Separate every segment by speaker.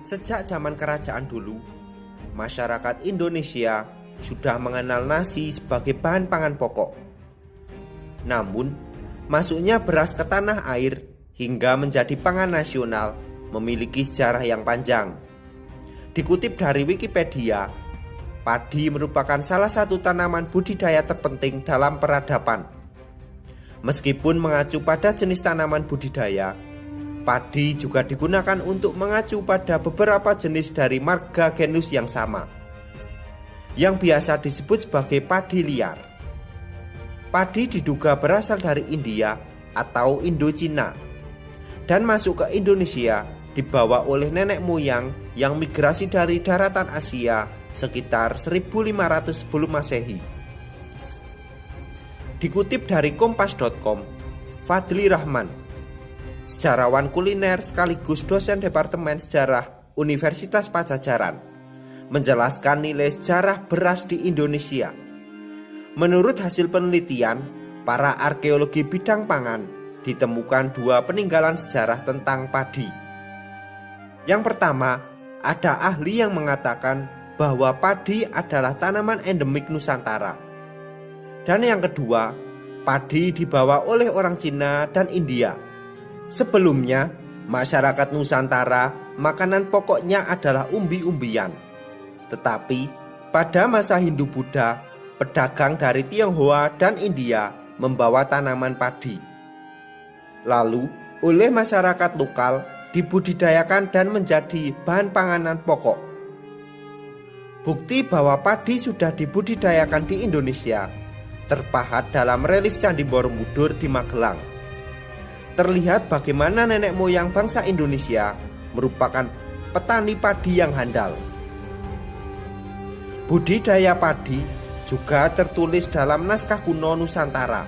Speaker 1: Sejak zaman kerajaan dulu, masyarakat Indonesia sudah mengenal nasi sebagai bahan pangan pokok. Namun, masuknya beras ke tanah air hingga menjadi pangan nasional memiliki sejarah yang panjang. Dikutip dari Wikipedia, padi merupakan salah satu tanaman budidaya terpenting dalam peradaban. Meskipun mengacu pada jenis tanaman budidaya, padi juga digunakan untuk mengacu pada beberapa jenis dari marga genus yang sama, yang biasa disebut sebagai padi liar. Padi diduga berasal dari India atau Indochina dan masuk ke Indonesia dibawa oleh nenek moyang yang migrasi dari daratan Asia sekitar 1500 sebelum Masehi. Dikutip dari kompas.com, Fadli Rahman, sejarawan kuliner sekaligus dosen Departemen Sejarah Universitas Padjadjaran, menjelaskan nilai sejarah beras di Indonesia. Menurut hasil penelitian para arkeologi bidang pangan, ditemukan dua peninggalan sejarah tentang padi. Yang pertama, ada ahli yang mengatakan bahwa padi adalah tanaman endemik Nusantara. Dan yang kedua, padi dibawa oleh orang Cina dan India. Sebelumnya, masyarakat Nusantara makanan pokoknya adalah umbi-umbian. Tetapi pada masa Hindu-Buddha, pedagang dari Tionghoa dan India membawa tanaman padi. Lalu, oleh masyarakat lokal dibudidayakan dan menjadi bahan panganan pokok. Bukti bahwa padi sudah dibudidayakan di Indonesia terpahat dalam relief Candi Borobudur di Magelang. Terlihat bagaimana nenek moyang bangsa Indonesia merupakan petani padi yang handal. Budidaya padi juga tertulis dalam naskah kuno Nusantara,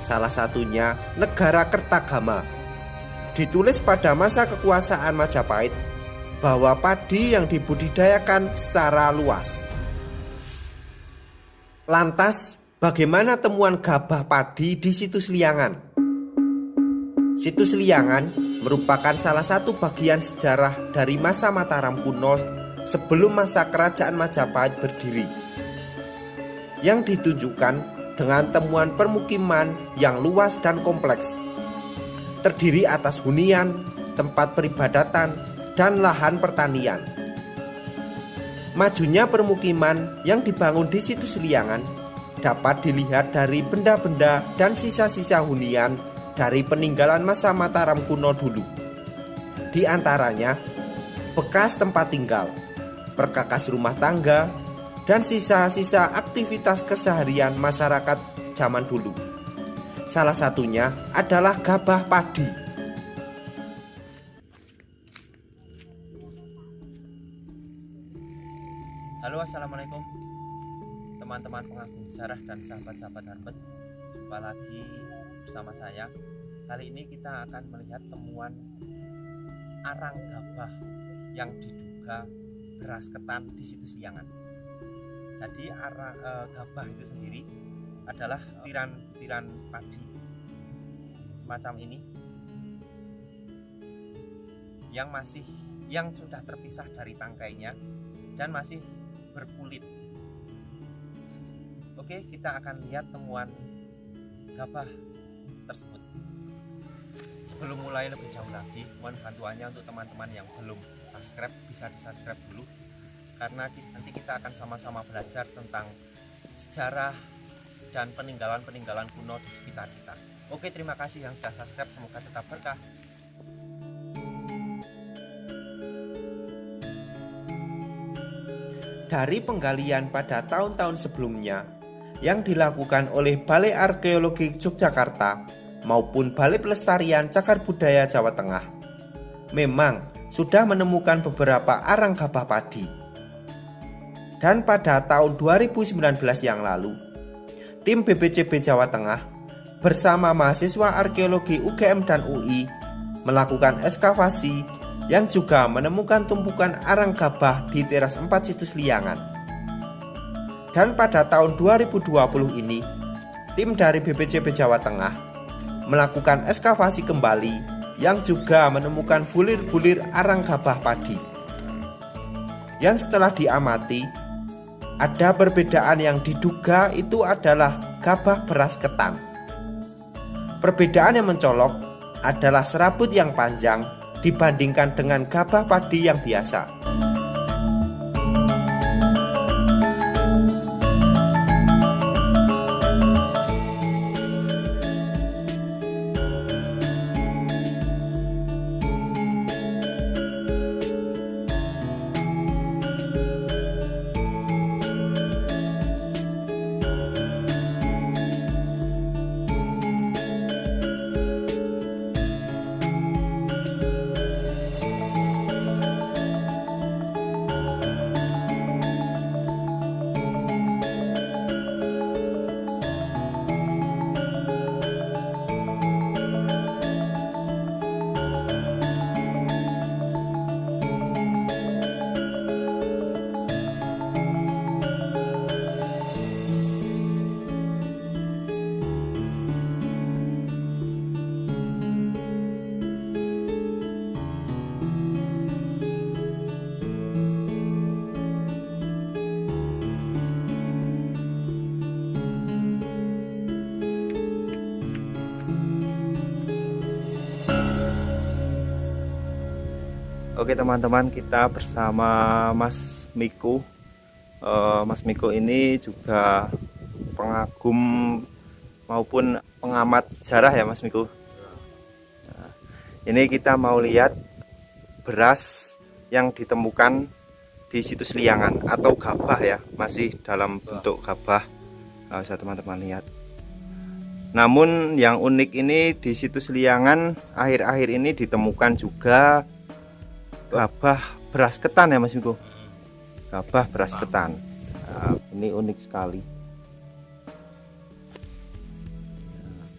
Speaker 1: salah satunya Negara Kertagama. Ditulis pada masa kekuasaan Majapahit bahwa padi yang dibudidayakan secara luas. Lantas, bagaimana temuan gabah padi di situs Liangan? Situs Liangan merupakan salah satu bagian sejarah dari masa Mataram kuno sebelum masa kerajaan Majapahit berdiri, yang ditunjukkan dengan temuan permukiman yang luas dan kompleks, terdiri atas hunian, tempat peribadatan, dan lahan pertanian. Majunya permukiman yang dibangun di situs Liangan dapat dilihat dari benda-benda dan sisa-sisa hunian dari peninggalan masa Mataram kuno dulu. Di antaranya, bekas tempat tinggal, perkakas rumah tangga, dan sisa-sisa aktivitas keseharian masyarakat zaman dulu. Salah satunya adalah gabah padi.
Speaker 2: Halo, assalamualaikum teman-teman pengagum sejarah dan sahabat-sahabat Harbet. Jumpa lagi bersama saya. Kali ini kita akan melihat temuan arang gabah yang diduga beras ketan di situs Liangan. Jadi gabah itu sendiri adalah tiran padi semacam ini yang sudah terpisah dari tangkainya dan masih berkulit. Oke, kita akan lihat temuan gabah tersebut. Sebelum mulai lebih jauh lagi, mohon bantuannya untuk teman-teman yang belum subscribe, bisa di subscribe dulu, karena nanti kita akan sama-sama belajar tentang sejarah dan peninggalan-peninggalan kuno di sekitar kita. Oke, terima kasih yang sudah subscribe, semoga tetap berkah.
Speaker 1: Dari penggalian pada tahun-tahun sebelumnya yang dilakukan oleh Balai Arkeologi Yogyakarta maupun Balai Pelestarian Cagar Budaya Jawa Tengah, memang sudah menemukan beberapa arang gabah padi. Dan pada tahun 2019 yang lalu, tim BPCB Jawa Tengah bersama mahasiswa arkeologi UGM dan UI melakukan ekskavasi yang juga menemukan tumpukan arang gabah di teras 4 situs Liangan. Dan pada tahun 2020 ini, tim dari BPCB Jawa Tengah melakukan ekskavasi kembali yang juga menemukan bulir-bulir arang gabah padi. yang setelah diamati ada perbedaan yang diduga itu adalah gabah beras ketan. Perbedaan yang mencolok adalah serabut yang panjang dibandingkan dengan gabah padi yang biasa.
Speaker 2: Oke teman-teman, kita bersama Mas Miko. Mas Miko ini juga pengagum maupun pengamat sejarah ya Mas Miko. Nah, ini kita mau lihat beras yang ditemukan di situs Liangan atau gabah ya, masih dalam bentuk gabah. Bisa teman-teman lihat. Namun yang unik ini di situs Liangan akhir-akhir ini ditemukan juga gabah beras ketan ya Mas Miko. Gabah beras ketan. Nah, ini unik sekali.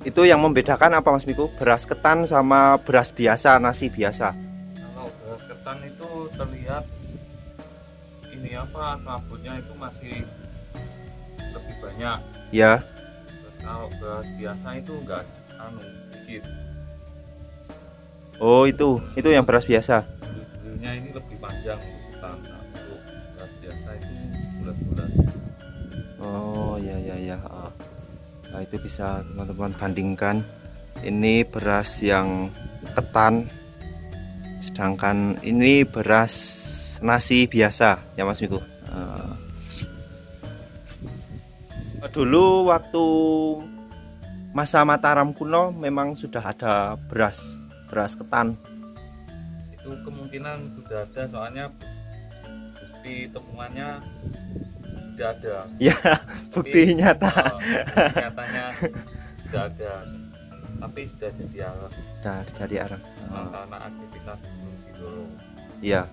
Speaker 2: Itu yang membedakan apa Mas Miko? Beras ketan sama beras biasa, nasi biasa.
Speaker 3: Kalau beras ketan itu terlihat ini apa, rambutnya itu masih lebih banyak.
Speaker 2: Ya.
Speaker 3: Terus kalau beras biasa itu enggak dikit.
Speaker 2: Oh, itu yang beras biasa.
Speaker 3: Bulunya ini lebih panjang ketan. Nah, untuk beras biasa itu bulat-bulat.
Speaker 2: Oh ya. Nah, itu bisa teman-teman bandingkan. Ini beras yang ketan, sedangkan ini beras nasi biasa ya Mas Miko. Dulu waktu masa Mataram kuno memang sudah ada beras ketan.
Speaker 3: Itu kemungkinan sudah ada, soalnya bukti temuannya sudah ada.
Speaker 2: Ya, bukti nyata.
Speaker 3: Bukti nyatanya sudah ada, tapi sudah jadi arang.
Speaker 2: Sudah jadi arang.
Speaker 3: Karena aktivitas Gunung Sindoro.
Speaker 2: Iya.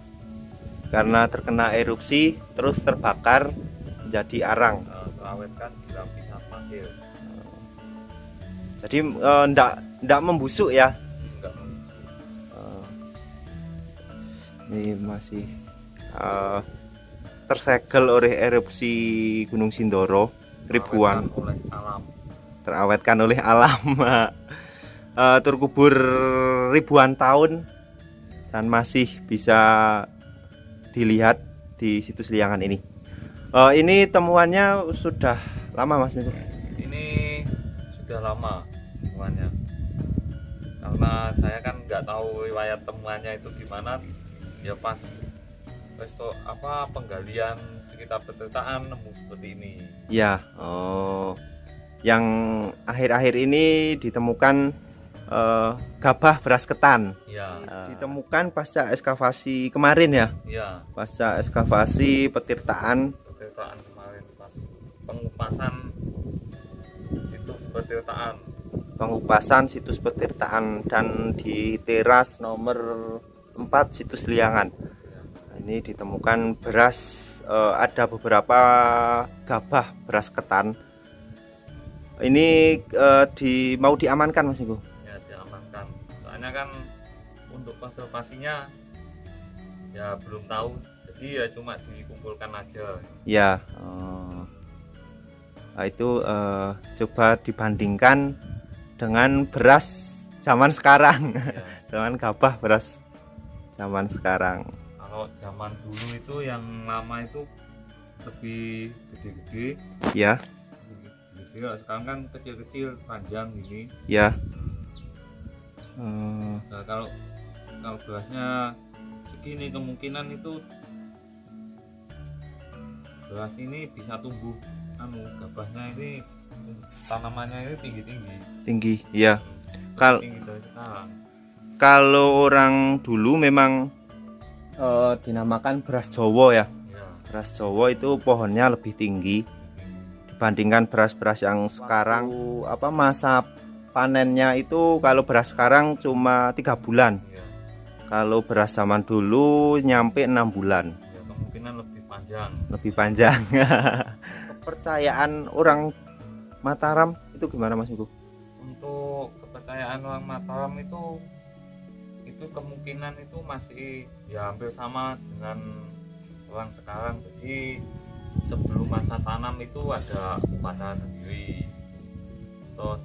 Speaker 2: Karena terkena erupsi terus terbakar menjadi arang.
Speaker 3: Terawetkan di lapisan pasir.
Speaker 2: Jadi enggak membusuk ya.
Speaker 3: Enggak membusuk.
Speaker 2: Ini masih tersegel oleh erupsi Gunung Sindoro ribuan,
Speaker 3: oleh alam.
Speaker 2: Terawetkan oleh alam. Terkubur ribuan tahun dan masih bisa dilihat di situs Liangan ini. Ini temuannya sudah lama Mas Miko?
Speaker 3: Ini sudah lama temuannya, karena saya kan nggak tahu riwayat temuannya itu gimana. Ya pas penggalian sekitar petirtaan nemu seperti ini. Ya.
Speaker 2: Oh, yang akhir-akhir ini ditemukan gabah beras ketan.
Speaker 3: Ya.
Speaker 2: Ditemukan pasca ekskavasi kemarin ya.
Speaker 3: Ya.
Speaker 2: Pasca ekskavasi petirtaan
Speaker 3: kemarin pas pengupasan situs petirtaan dan di teras nomor 4 situs Liangan. Nah, ini ditemukan beras, ada beberapa gabah beras ketan. Ini mau diamankan Mas Miko? Ya, diamankan. Soalnya kan untuk konservasinya ya belum tahu, jadi ya cuma dikumpulkan aja.
Speaker 2: Ya. Nah, itu coba dibandingkan dengan beras zaman sekarang.
Speaker 3: Ya.
Speaker 2: Dengan gabah beras zaman sekarang.
Speaker 4: Kalau zaman dulu itu yang lama itu lebih gede-gede.
Speaker 3: Ya,
Speaker 4: Gede, kalau sekarang kan kecil-kecil panjang gini.
Speaker 3: ya.
Speaker 4: Nah, kalau berasnya segini kemungkinan itu beras ini bisa tumbuh gabahnya ini, tanamannya ini tinggi-tinggi.
Speaker 3: Tinggi, ya. Kal-
Speaker 4: Tinggi dari sekarang.
Speaker 3: Kalau orang dulu memang dinamakan beras Jawa ya.
Speaker 4: Ya,
Speaker 3: Beras Jawa itu pohonnya lebih tinggi dibandingkan beras-beras yang sekarang. Apa masa panennya itu kalau beras sekarang cuma 3 bulan.
Speaker 4: ya,
Speaker 3: Kalau beras zaman dulu nyampe 6 bulan.
Speaker 4: ya, kemungkinan lebih panjang.
Speaker 3: Lebih panjang. Kepercayaan orang Mataram itu gimana Mas Minggu?
Speaker 4: Untuk kepercayaan orang Mataram itu kemungkinan itu masih ya hampir sama dengan orang sekarang. Jadi sebelum masa tanam itu ada upacara sendiri, terus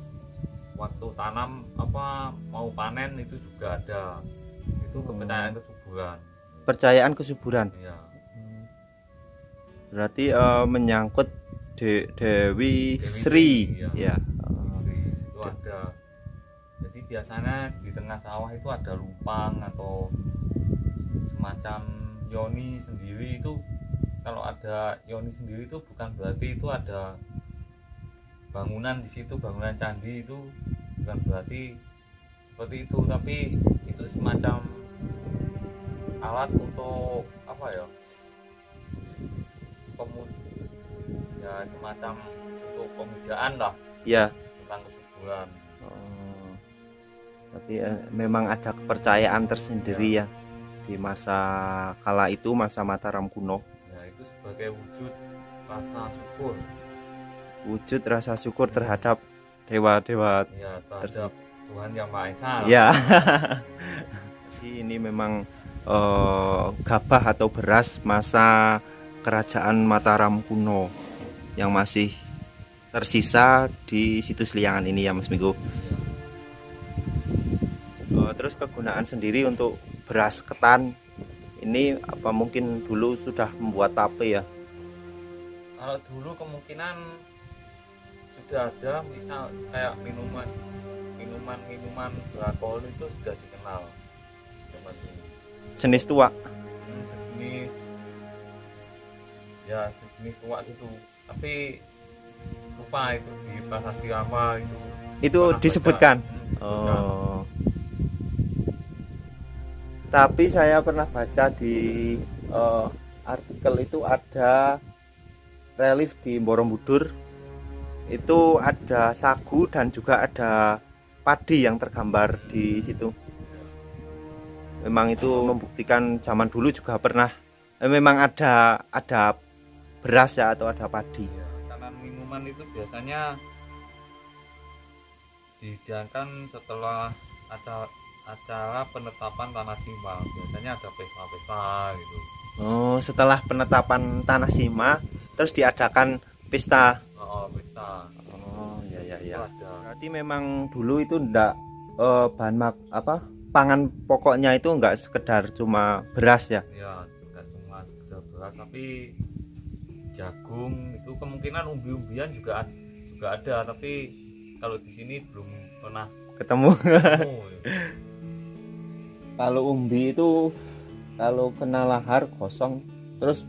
Speaker 4: waktu tanam mau panen itu juga ada. Itu kepercayaan kesuburan.
Speaker 3: Percayaan kesuburan.
Speaker 4: Ya,
Speaker 3: Berarti menyangkut Dewi
Speaker 4: Sri,
Speaker 3: Sri.
Speaker 4: ya.
Speaker 3: Ya.
Speaker 4: itu ada. Jadi biasanya di tengah sawah itu ada lupang atau semacam yoni sendiri. Itu kalau ada yoni sendiri itu bukan berarti itu ada bangunan di situ, bangunan candi, itu bukan berarti seperti itu, tapi itu semacam alat untuk apa ya, ya semacam untuk pemujaan lah
Speaker 3: Ya.
Speaker 4: tentang kesuburan.
Speaker 3: Oh. Berarti memang ada kepercayaan tersendiri ya di masa kala itu, masa Mataram kuno.
Speaker 4: Ya, itu sebagai wujud rasa syukur,
Speaker 3: Wujud rasa syukur terhadap dewa-dewa.
Speaker 4: ya, terhadap Tuhan Yang Maha Esa.
Speaker 3: Ya. Jadi ini memang gabah atau beras masa kerajaan Mataram kuno yang masih tersisa di situs Liangan ini ya Mas Minggu. Terus kegunaan sendiri untuk beras ketan ini apa mungkin dulu sudah membuat tape ya?
Speaker 4: Kalau dulu kemungkinan sudah ada, misal kayak minuman beralkohol itu sudah dikenal zaman dulu.
Speaker 3: Jenis tua.
Speaker 4: Sejenis, ya sejenis tua itu, tapi lupa itu di prasasti apa itu.
Speaker 3: Itu
Speaker 4: Pernah
Speaker 3: disebutkan.
Speaker 4: baca. Disebutkan.
Speaker 3: Oh. Tapi saya pernah baca di artikel itu ada relief di Borobudur. Itu ada sagu dan juga ada padi yang tergambar di situ. Memang itu membuktikan zaman dulu juga pernah memang ada beras ya atau ada padi.
Speaker 4: Ya, karena minuman itu biasanya dihidangkan setelah acara penetapan tanah sima. Biasanya ada pesta-pesta gitu.
Speaker 3: Oh, setelah penetapan tanah sima terus diadakan pesta.
Speaker 4: Oh, pesta.
Speaker 3: Oh, ya.
Speaker 4: Itu ada.
Speaker 3: Berarti memang dulu itu ndak pangan pokoknya itu enggak sekedar cuma beras ya.
Speaker 4: Ya, tidak cuma sekedar beras, tapi jagung itu kemungkinan umbi-umbian juga ada, tapi kalau di sini belum pernah
Speaker 3: Ketemu.
Speaker 4: ketemu.
Speaker 3: Kalau umbi itu kalau kena lahar kosong terus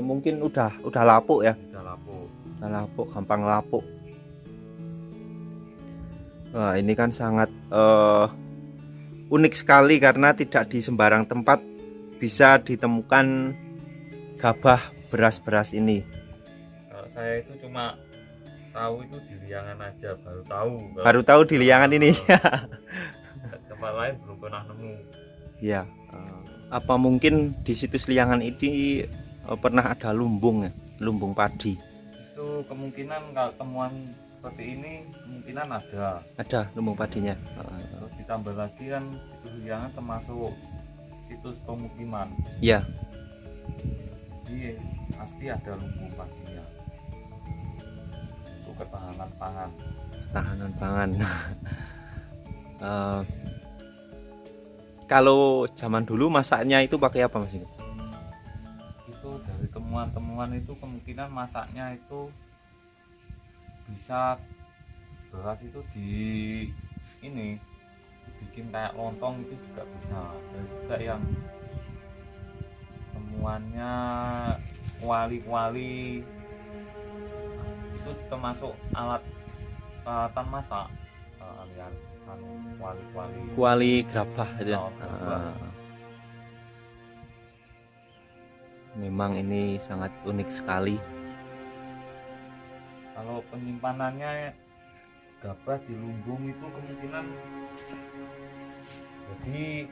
Speaker 3: mungkin udah lapuk ya.
Speaker 4: Udah lapuk.
Speaker 3: Udah lapuk, gampang lapuk. Wah, ini kan sangat unik sekali karena tidak di sembarang tempat bisa ditemukan gabah beras-beras ini.
Speaker 4: Kalau saya itu cuma tahu itu di Liangan aja, baru tahu.
Speaker 3: Baru tahu di Liangan ini.
Speaker 4: Tempat lain belum pernah nemu.
Speaker 3: Ya. Apa mungkin di situs Liangan ini pernah ada lumbung ya, lumbung padi?
Speaker 4: Itu kemungkinan kalau temuan seperti ini kemungkinan ada.
Speaker 3: Ada lumbung padinya.
Speaker 4: Terus ditambah lagi kan situs Liangan termasuk situs pemukiman.
Speaker 3: Ya.
Speaker 4: Jadi pasti ada lumbung padinya untuk ketahanan pangan.
Speaker 3: Tahanan pangan. Kalau zaman dulu masaknya itu pakai apa Mas?
Speaker 4: temuan-temuan itu kemungkinan masaknya itu bisa beras itu di ini dibikin kayak lontong itu juga bisa. Ada juga yang temuannya kuali-kuali itu termasuk alat peralatan masak, alias kuali-kuali
Speaker 3: Kuali gerabah itu ya.
Speaker 4: Oh, gerabah.
Speaker 3: Memang ini sangat unik sekali.
Speaker 4: Kalau penyimpanannya gabah di lumbung itu kemungkinan jadi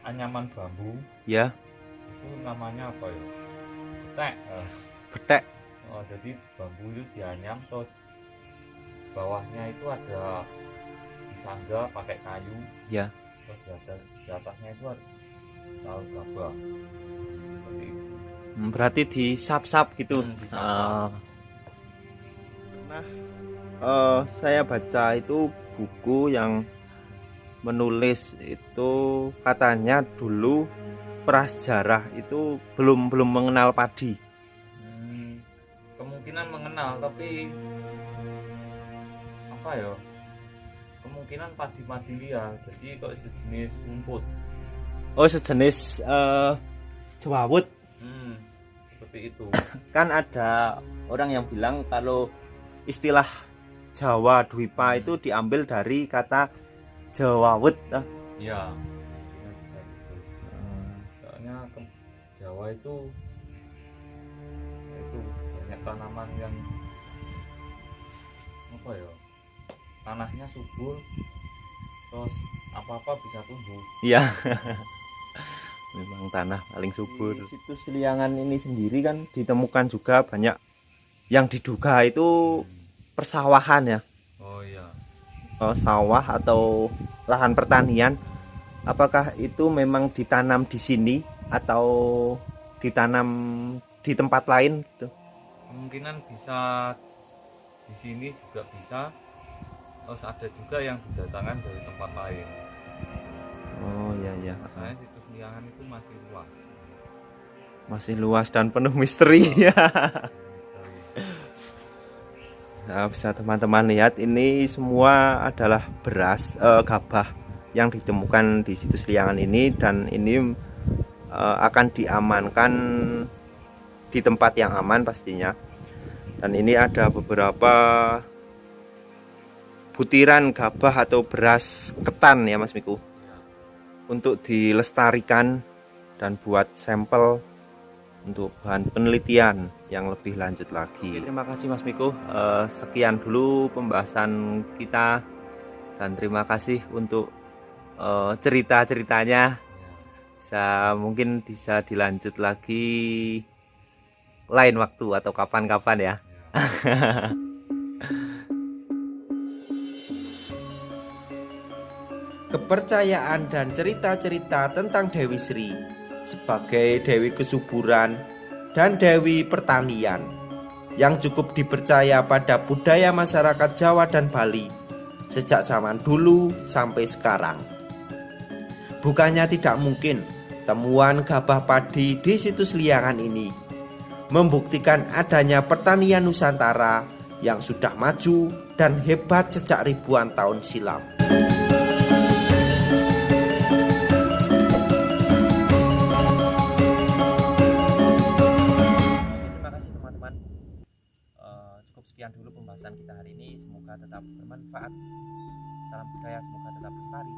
Speaker 4: anyaman bambu
Speaker 3: Ya,
Speaker 4: itu namanya apa ya, petek.
Speaker 3: betek.
Speaker 4: Oh, jadi bambu itu dianyam terus bawahnya itu ada disangga pakai kayu,
Speaker 3: Ya.
Speaker 4: terus di atasnya itu ada tahu gabah seperti itu.
Speaker 3: Berarti disap-sap gitu.
Speaker 4: Disap-sap.
Speaker 3: Saya baca itu buku yang menulis itu katanya dulu prasejarah itu belum mengenal padi.
Speaker 4: Kemungkinan mengenal, tapi apa ya, kemungkinan padi liar, jadi kok sejenis rumput.
Speaker 3: Oh, sejenis jewawut.
Speaker 4: Seperti itu.
Speaker 3: Kan ada orang yang bilang kalau istilah Jawa Dwipa itu diambil dari kata jewawut.
Speaker 4: Iya, bisa gitu. Soalnya Jawa itu banyak tanaman yang apa ya, tanahnya subur, terus apa-apa bisa tumbuh.
Speaker 3: Iya. Memang tanah paling subur. Di situs Liangan ini sendiri kan ditemukan juga banyak yang diduga itu persawahan ya.
Speaker 4: Oh iya.
Speaker 3: Sawah atau lahan pertanian. Apakah itu memang ditanam di sini atau ditanam di tempat lain gitu?
Speaker 4: Kemungkinan bisa di sini juga bisa, terus ada juga yang didatangkan dari tempat lain.
Speaker 3: Oh iya ya.
Speaker 4: Saya situs Liangan itu masih luas.
Speaker 3: Masih luas dan penuh misteri ya. Nah, bisa teman-teman lihat ini semua adalah beras gabah yang ditemukan di situs Liangan ini, dan ini akan diamankan di tempat yang aman pastinya. Dan ini ada beberapa butiran gabah atau beras ketan ya Mas Miku, untuk dilestarikan dan buat sampel untuk bahan penelitian yang lebih lanjut lagi. Oke, terima kasih Mas Miku. Sekian dulu pembahasan kita, dan terima kasih untuk cerita-ceritanya. Mungkin bisa dilanjut lagi lain waktu atau kapan-kapan ya.
Speaker 1: Kepercayaan dan cerita-cerita tentang Dewi Sri sebagai Dewi Kesuburan dan Dewi Pertanian yang cukup dipercaya pada budaya masyarakat Jawa dan Bali sejak zaman dulu sampai sekarang. Bukannya tidak mungkin temuan gabah padi di situs Liangan ini membuktikan adanya pertanian Nusantara yang sudah maju dan hebat sejak ribuan tahun silam.
Speaker 2: Terima kasih teman-teman. Cukup sekian dulu pembahasan kita hari ini. Semoga tetap bermanfaat. Salam budaya, semoga tetap lestari.